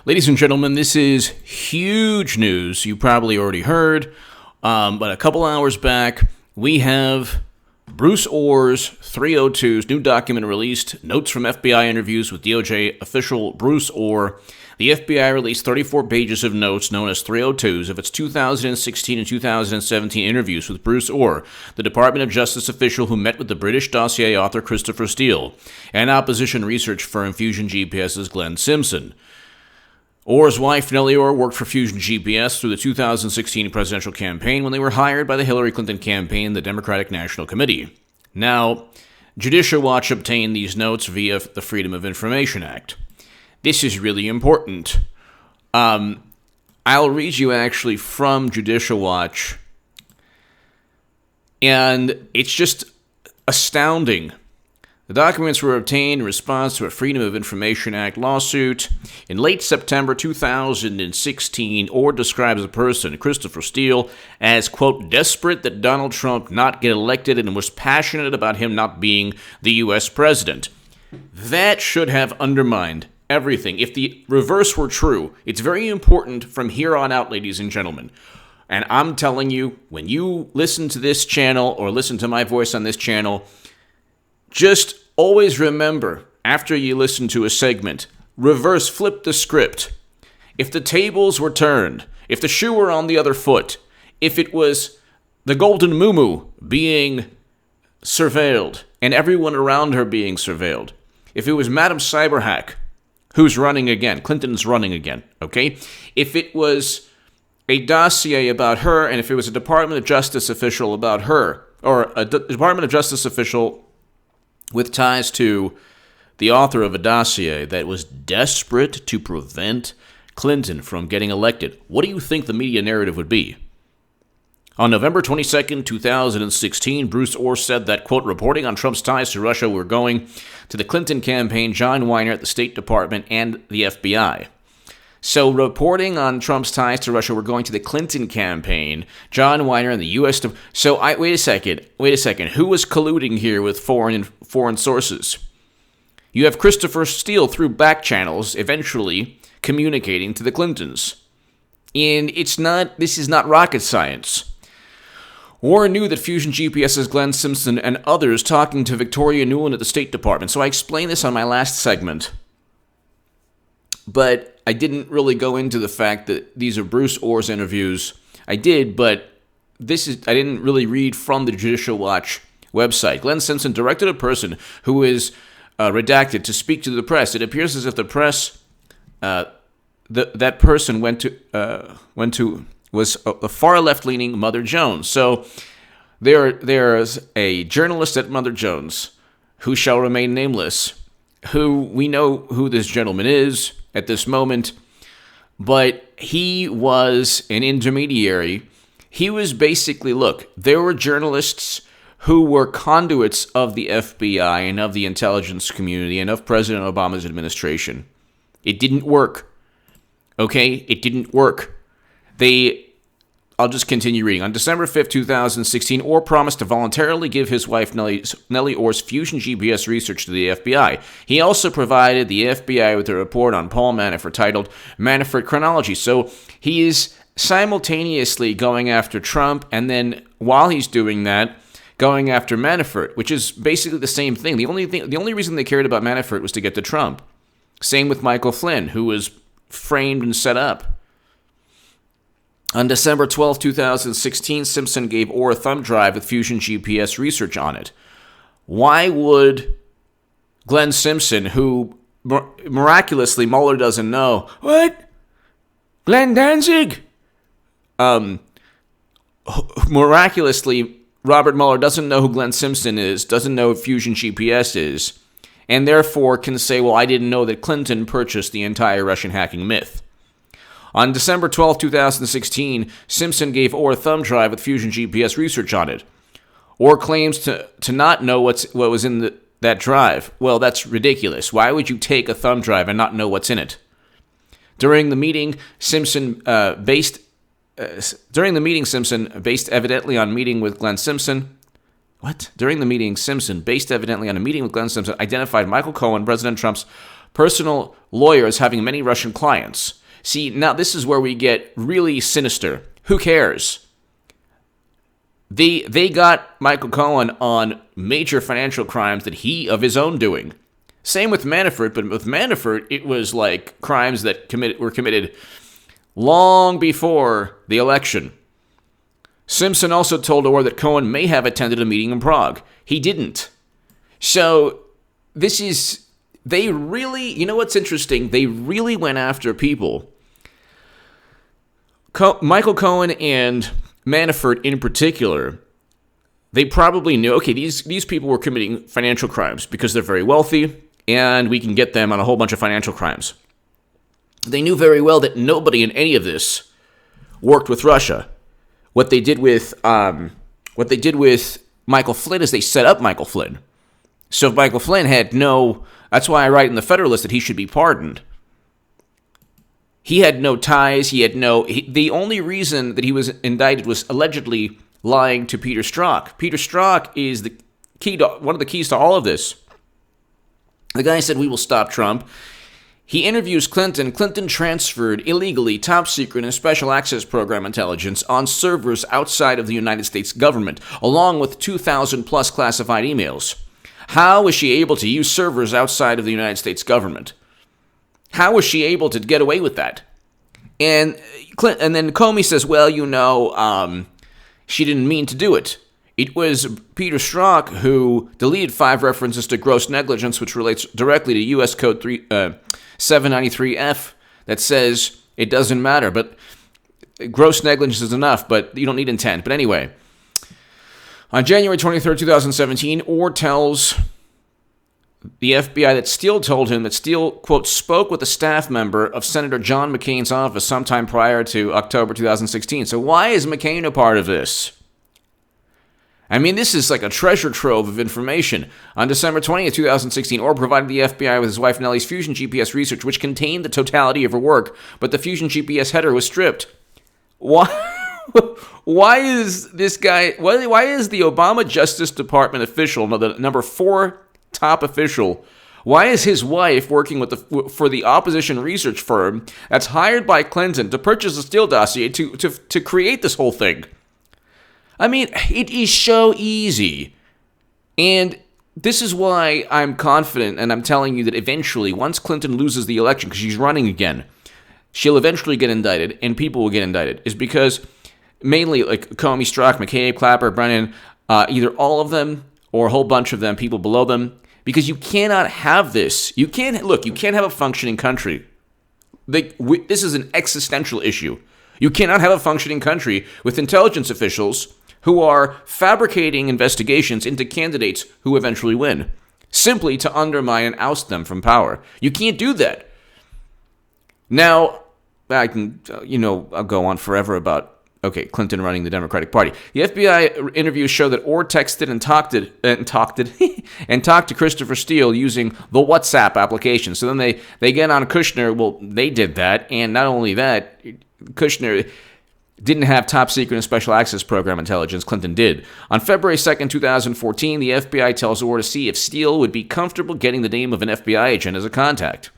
Ladies and gentlemen, this is huge news. You probably already heard, but a couple hours back, we have Bruce Ohr's 302's new document released, notes from FBI interviews with DOJ official Bruce Ohr. The FBI released 34 pages of notes known as 302s of its 2016 and 2017 interviews with Bruce Ohr, the Department of Justice official who met with the British dossier author Christopher Steele, and opposition research firm Fusion GPS's Glenn Simpson. Ohr's wife, Nellie Ohr, worked for Fusion GPS through the 2016 presidential campaign when they were hired by the Hillary Clinton campaign, the Democratic National Committee. Now, Judicial Watch obtained these notes via the Freedom of Information Act. This is really important. I'll read you actually from Judicial Watch, and it's just astounding. The documents were obtained in response to a Freedom of Information Act lawsuit. In late September 2016, Ohr describes a person, Christopher Steele, as, quote, desperate that Donald Trump not get elected and was passionate about him not being the U.S. president. That should have undermined everything. If the reverse were true, it's very important from here on out, ladies and gentlemen. And I'm telling you, when you listen to this channel or listen to my voice on this channel, just always remember, after you listen to a segment, flip the script. If the tables were turned, if the shoe were on the other foot, if it was the golden muumuu being surveilled and everyone around her being surveilled, if it was Madam Cyberhack, who's running again, Clinton's running again, okay? If it was a dossier about her, and if it was a Department of Justice official about her, or a Department of Justice official with ties to the author of a dossier that was desperate to prevent Clinton from getting elected, what do you think the media narrative would be? On November 22nd, 2016, Bruce Ohr said that, quote, reporting on Trump's ties to Russia were going to the Clinton campaign, John Weiner at the State Department, and the FBI. So reporting on Trump's ties to Russia were going to the Clinton campaign, John Weiner, and the U.S. Wait a second. Who was colluding here with foreign sources? You have Christopher Steele through back channels eventually communicating to the Clintons. And this is not rocket science. Ohr knew that Fusion GPS's Glenn Simpson and others talking to Victoria Nuland at the State Department. So I explained this on my last segment. But I didn't really go into the fact that these are Bruce Ohr's interviews. I did, but I didn't really read from the Judicial Watch website. Glenn Simpson directed a person who is redacted to speak to the press. It appears as if the press, that person was a far left-leaning Mother Jones. So there's a journalist at Mother Jones who shall remain nameless, who we know who this gentleman is at this moment, but he was an intermediary. He was basically, there were journalists who were conduits of the FBI and of the intelligence community and of President Obama's administration. It didn't work. Okay? It didn't work. I'll just continue reading. On December 5th, 2016, Ohr promised to voluntarily give his wife Nellie Ohr's Fusion GPS research to the FBI. He also provided the FBI with a report on Paul Manafort titled Manafort Chronology. So he is simultaneously going after Trump, and then while he's doing that, going after Manafort, which is basically the same thing. The only reason they cared about Manafort was to get to Trump. Same with Michael Flynn, who was framed and set up. On December 12, 2016, Simpson gave Ohr a thumb drive with Fusion GPS research on it. Why would Glenn Simpson, who miraculously Mueller doesn't know, what? Glenn Danzig? Miraculously, Robert Mueller doesn't know who Glenn Simpson is, doesn't know who Fusion GPS is, and therefore can say, well, I didn't know that Clinton purchased the entire Russian hacking myth. On December 12, 2016, Simpson gave Ohr a thumb drive with Fusion GPS research on it. Ohr claims to not know what was in that drive. Well, that's ridiculous. Why would you take a thumb drive and not know what's in it? During the meeting, Simpson based evidently on meeting with Glenn Simpson. During the meeting, Simpson, based evidently on a meeting with Glenn Simpson, identified Michael Cohen, President Trump's personal lawyers having many Russian clients. See, now this is where we get really sinister. Who cares? They got Michael Cohen on major financial crimes that he of his own doing. Same with Manafort, but with Manafort, it was like crimes that were committed long before the election. Simpson also told Ohr that Cohen may have attended a meeting in Prague. He didn't. So they really, you know what's interesting? They really went after people. Michael Cohen and Manafort in particular, they probably knew, okay, these people were committing financial crimes because they're very wealthy, and we can get them on a whole bunch of financial crimes. They knew very well that nobody in any of this worked with Russia. What they did with Michael Flynn is they set up Michael Flynn. So Michael Flynn had that's why I write in the Federalist that he should be pardoned. He had no ties. The only reason that he was indicted was allegedly lying to Peter Strzok. Peter Strzok is one of the keys to all of this. The guy said, we will stop Trump. He interviews Clinton. Clinton transferred illegally top secret and special access program intelligence on servers outside of the United States government, along with 2,000 plus classified emails. How was she able to use servers outside of the United States government? How was she able to get away with that? And then Comey says, well, she didn't mean to do it. It was Peter Strzok who deleted 5 references to gross negligence, which relates directly to U.S. Code 793F that says it doesn't matter, but gross negligence is enough, but you don't need intent. But anyway, on January 23rd, 2017, Ohr tells the FBI that Steele told him that Steele, quote, spoke with a staff member of Senator John McCain's office sometime prior to October 2016. So why is McCain a part of this? I mean, this is like a treasure trove of information. On December 20th, 2016, Ohr provided the FBI with his wife Nellie's Fusion GPS research, which contained the totality of her work, but the Fusion GPS header was stripped. Why? Why is this guy? Why is the Obama Justice Department official, the number 4 top official? Why is his wife working for the opposition research firm that's hired by Clinton to purchase a Steele dossier to create this whole thing? I mean, it is so easy. And this is why I'm confident, and I'm telling you that eventually, once Clinton loses the election, because she's running again, she'll eventually get indicted, and people will get indicted, is because mainly like Comey, Strzok, McCabe, Clapper, Brennan, either all of them or a whole bunch of them, people below them, because you cannot have this. You can't have a functioning country. This is an existential issue. You cannot have a functioning country with intelligence officials who are fabricating investigations into candidates who eventually win, simply to undermine and oust them from power. You can't do that. Now, I can, I'll go on forever about, Clinton running the Democratic Party. The FBI interviews show that Ohr texted and talked to Christopher Steele using the WhatsApp application. So then they get on Kushner. Well, they did that, and not only that, Kushner didn't have top secret and special access program intelligence. Clinton did. On February 2nd, 2014, the FBI tells Ohr to see if Steele would be comfortable getting the name of an FBI agent as a contact.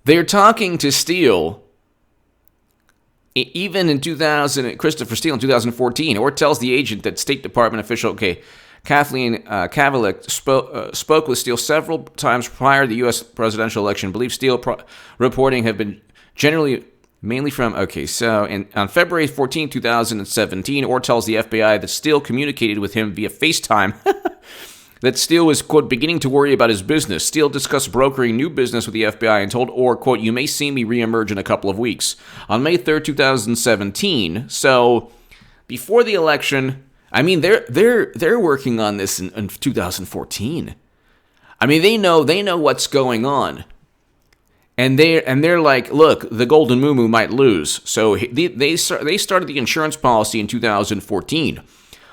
They're talking to Steele. Even in Christopher Steele in 2014, Ohr tells the agent that State Department official, Kathleen Kavalik spoke with Steele several times prior to the U.S. presidential election. Believes Steele reporting have been mainly from, on February 14, 2017, Ohr tells the FBI that Steele communicated with him via FaceTime that Steele was, quote, beginning to worry about his business. Steele discussed brokering new business with the FBI and told Ohr, quote, you may see me reemerge in a couple of weeks. On May 3rd, 2017, so before the election, I mean, they're working on this in 2014. I mean, they know what's going on. And they're like, look, the Golden Moo might lose. So they started the insurance policy in 2014.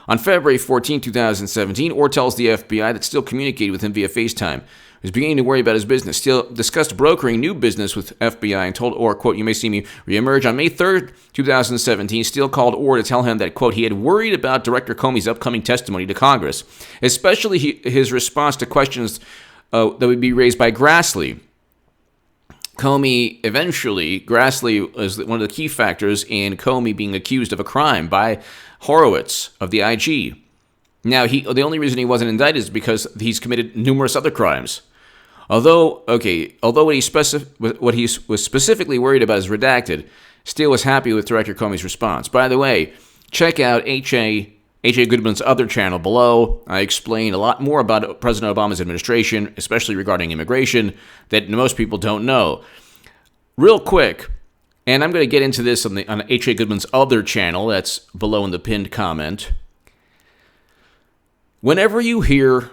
On February 14, 2017, Ohr tells the FBI that Steele communicated with him via FaceTime. He was beginning to worry about his business. Steele discussed brokering new business with FBI and told Ohr, quote, you may see me reemerge. On May 3rd, 2017, Steele called Ohr to tell him that, quote, he had worried about Director Comey's upcoming testimony to Congress, especially his response to questions that would be raised by Grassley. Grassley was one of the key factors in Comey being accused of a crime by Horowitz of the IG. Now, the only reason he wasn't indicted is because he's committed numerous other crimes. Although what he was specifically worried about is redacted, Steele was happy with Director Comey's response. By the way, check out H.A. Goodman's other channel below. I explain a lot more about President Obama's administration, especially regarding immigration, that most people don't know. Real quick, and I'm going to get into this on H.A. Goodman's other channel, that's below in the pinned comment. Whenever you hear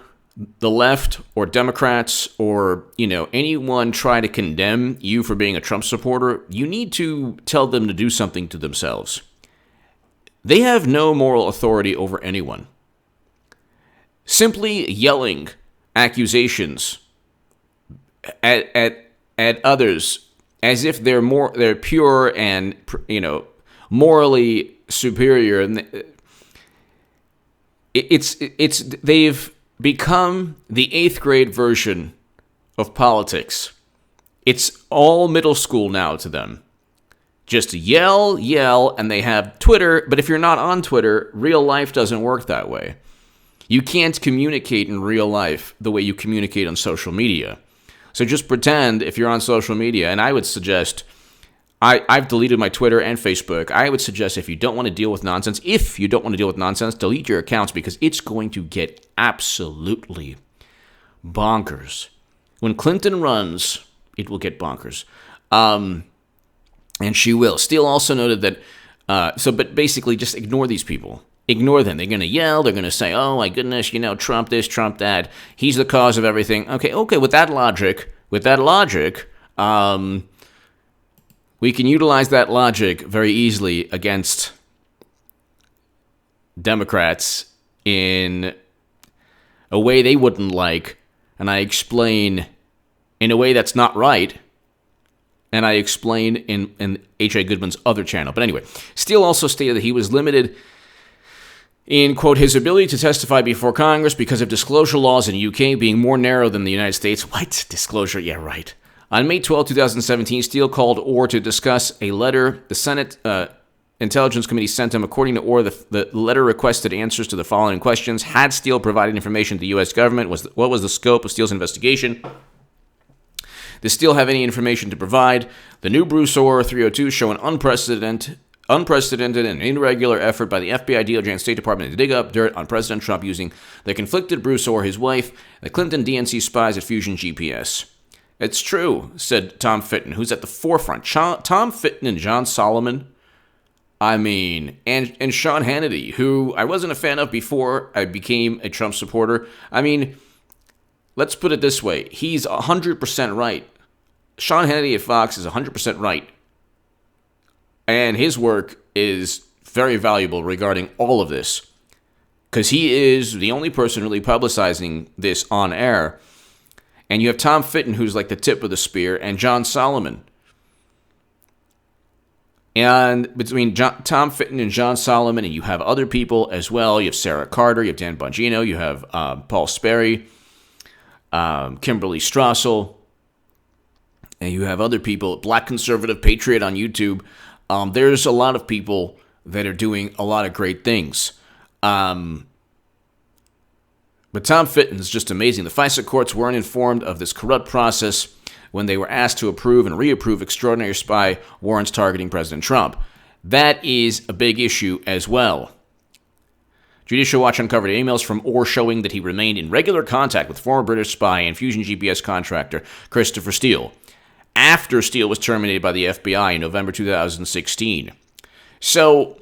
the left or Democrats or, anyone try to condemn you for being a Trump supporter, you need to tell them to do something to themselves. They have no moral authority over anyone. Simply yelling accusations at others as if they're pure and, morally superior, and they've become the 8th grade version of politics. It's all middle school now to them. Just yell, and they have Twitter, but if you're not on Twitter, real life doesn't work that way. You can't communicate in real life the way you communicate on social media. So just pretend if you're on social media, and I would suggest, I've deleted my Twitter and Facebook. I would suggest if you don't want to deal with nonsense, delete your accounts, because it's going to get absolutely bonkers. When Clinton runs, it will get bonkers. And she will. Steele also noted that, but basically just ignore these people. Ignore them. They're going to yell. They're going to say, oh my goodness, Trump this, Trump that. He's the cause of everything. Okay, with that logic, we can utilize that logic very easily against Democrats in a way they wouldn't like, and I explain in a way that's not right, and I explain in H.A. Goodman's other channel. But anyway, Steele also stated that he was limited in, quote, his ability to testify before Congress because of disclosure laws in the UK being more narrow than the United States. What? Disclosure? Yeah, right. On May 12, 2017, Steele called Ohr to discuss a letter the Senate Intelligence Committee sent him. According to Ohr, the letter requested answers to the following questions. Had Steele provided information to the U.S. government? What was the scope of Steele's investigation? Does Steele have any information to provide? The new Bruce Ohr 302 show an unprecedented and irregular effort by the FBI, DOJ, and State Department to dig up dirt on President Trump using the conflicted Bruce Ohr, his wife, the Clinton DNC spies at Fusion GPS. It's true, said Tom Fitton, who's at the forefront. Tom Fitton and John Solomon, and Sean Hannity, who I wasn't a fan of before I became a Trump supporter. Let's put it this way. He's 100% right. Sean Hannity at Fox is 100% right. And his work is very valuable regarding all of this, because he is the only person really publicizing this on air. And you have Tom Fitton, who's like the tip of the spear, and John Solomon. And between Tom Fitton and John Solomon, and you have other people as well. You have Sarah Carter, you have Dan Bongino, you have Paul Sperry, Kimberly Strassel, and you have other people, Black Conservative Patriot on YouTube. There's a lot of people that are doing a lot of great things. But Tom Fitton's just amazing. The FISA courts weren't informed of this corrupt process when they were asked to approve and reapprove extraordinary spy warrants targeting President Trump. That is a big issue as well. Judicial Watch uncovered emails from Ohr showing that he remained in regular contact with former British spy and Fusion GPS contractor Christopher Steele after Steele was terminated by the FBI in November 2016. So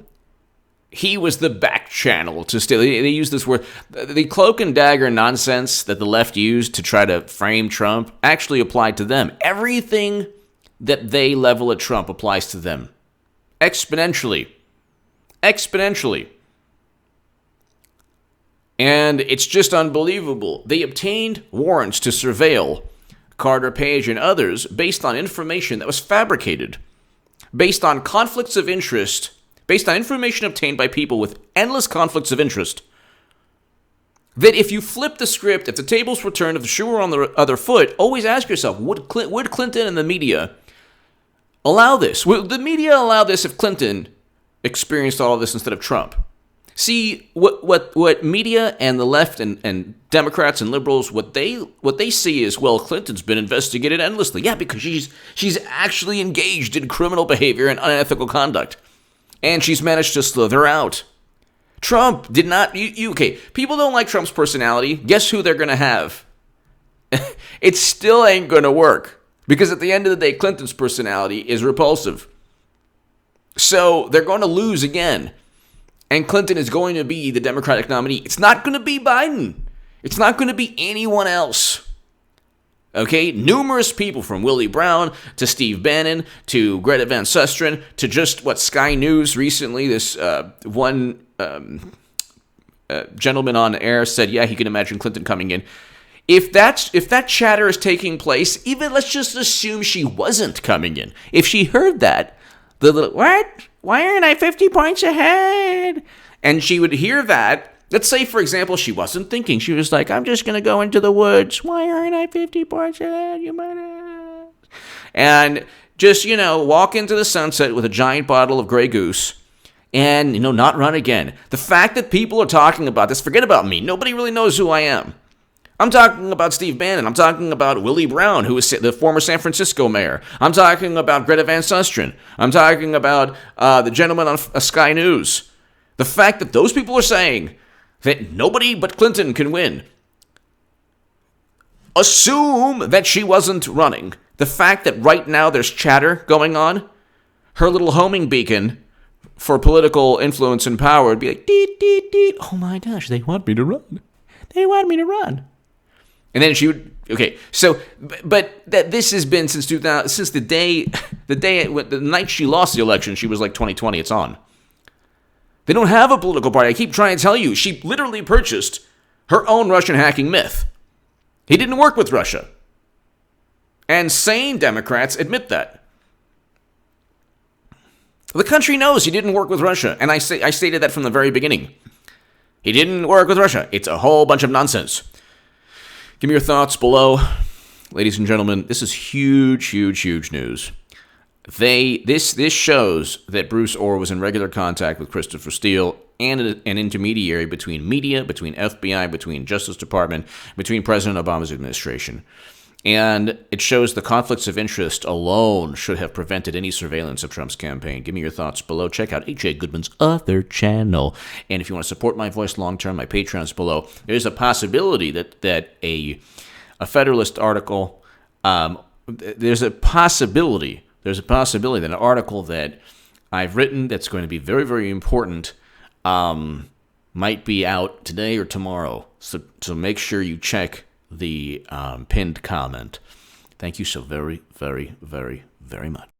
he was the back channel to Steele. They use this word. The cloak and dagger nonsense that the left used to try to frame Trump actually applied to them. Everything that they level at Trump applies to them. Exponentially. And it's just unbelievable. They obtained warrants to surveil Carter Page and others based on information that was fabricated, based on conflicts of interest, based on information obtained by people with endless conflicts of interest that if you flip the script, if the tables were turned, if the shoe were on the other foot, always ask yourself, would Clinton and the media allow this? Would the media allow this if Clinton experienced all of this instead of Trump? See, what media and the left and Democrats and liberals, what they see is, well, Clinton's been investigated endlessly. Yeah, because she's actually engaged in criminal behavior and unethical conduct. And she's managed to slither out. Trump did not... okay, people don't like Trump's personality. Guess who they're going to have? It still ain't going to work. Because at the end of the day, Clinton's personality is repulsive. So they're going to lose again. And Clinton is going to be the Democratic nominee. It's not going to be Biden. It's not going to be anyone else. Okay? Numerous people, from Willie Brown to Steve Bannon to Greta Van Susteren to just Sky News recently, this one gentleman on air said, yeah, he can imagine Clinton coming in. If that chatter is taking place, even let's just assume she wasn't coming in. If she heard that, the little, what? Why aren't I 50 points ahead? And she would hear that. Let's say, for example, she wasn't thinking. She was like, I'm just going to go into the woods. Why aren't I 50 points ahead? You might ask. And just, walk into the sunset with a giant bottle of Grey Goose and, not run again. The fact that people are talking about this, forget about me. Nobody really knows who I am. I'm talking about Steve Bannon. I'm talking about Willie Brown, who is the former San Francisco mayor. I'm talking about Greta Van Susteren. I'm talking about the gentleman on Sky News. The fact that those people are saying that nobody but Clinton can win. Assume that she wasn't running. The fact that right now there's chatter going on, her little homing beacon for political influence and power would be like, deet, deet, deet. Oh my gosh, they want me to run. They want me to run. And then she would, okay, so, but that this has been since the night she lost the election, she was like 2020, it's on. They don't have a political party. I keep trying to tell you, she literally purchased her own Russian hacking myth. He didn't work with Russia. And sane Democrats admit that. The country knows he didn't work with Russia, and I stated that from the very beginning. He didn't work with Russia. It's a whole bunch of nonsense. Give me your thoughts below. Ladies and gentlemen, this is huge, huge, huge news. This shows that Bruce Ohr was in regular contact with Christopher Steele and an intermediary between media, between FBI, between Justice Department, between President Obama's administration. And it shows the conflicts of interest alone should have prevented any surveillance of Trump's campaign. Give me your thoughts below. Check out H.A. Goodman's other channel. And if you want to support my voice long-term, my Patreon's below. There's a possibility that a Federalist article, there's a possibility that an article that I've written that's going to be very, very important might be out today or tomorrow. So make sure you check the pinned comment. Thank you so very, very, very, very much.